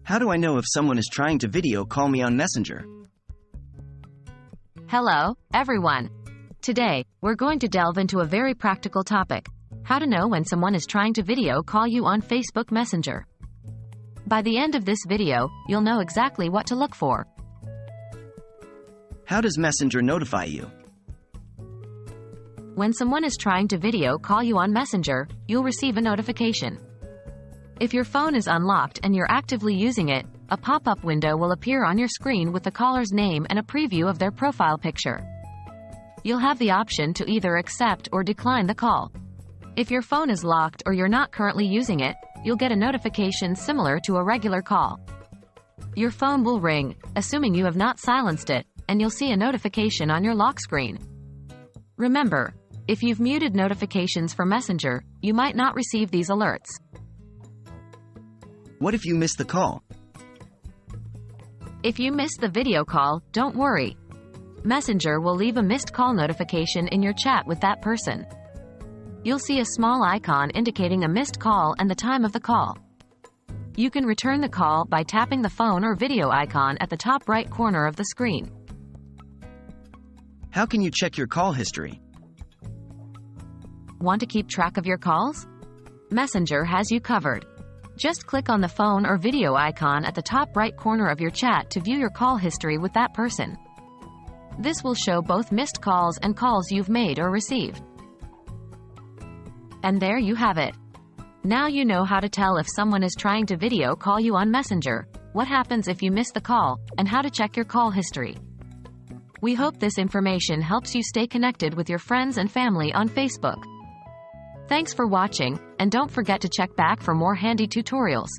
How do I know if someone is trying to video call me on Messenger? Hello, everyone. Today, we're going to delve into a very practical topic: how to know when someone is trying to video call you on Facebook Messenger. By the end of this video, you'll know exactly what to look for. How does Messenger notify you? When someone is trying to video call you on Messenger, you'll receive a notification. If your phone is unlocked and you're actively using it, a pop-up window will appear on your screen with the caller's name and a preview of their profile picture. You'll have the option to either accept or decline the call. If your phone is locked or you're not currently using it, you'll get a notification similar to a regular call. Your phone will ring, assuming you have not silenced it, and you'll see a notification on your lock screen. Remember, if you've muted notifications for Messenger, you might not receive these alerts. What if you miss the call? If you miss the video call, don't worry. Messenger will leave a missed call notification in your chat with that person. You'll see a small icon indicating a missed call and the time of the call. You can return the call by tapping the phone or video icon at the top right corner of the screen. How can you check your call history? Want to keep track of your calls? Messenger has you covered. Just click on the phone or video icon at the top right corner of your chat to view your call history with that person. This will show both missed calls and calls you've made or received. And there you have it. Now you know how to tell if someone is trying to video call you on Messenger, what happens if you miss the call, and how to check your call history. We hope this information helps you stay connected with your friends and family on Facebook. Thanks for watching, and don't forget to check back for more handy tutorials.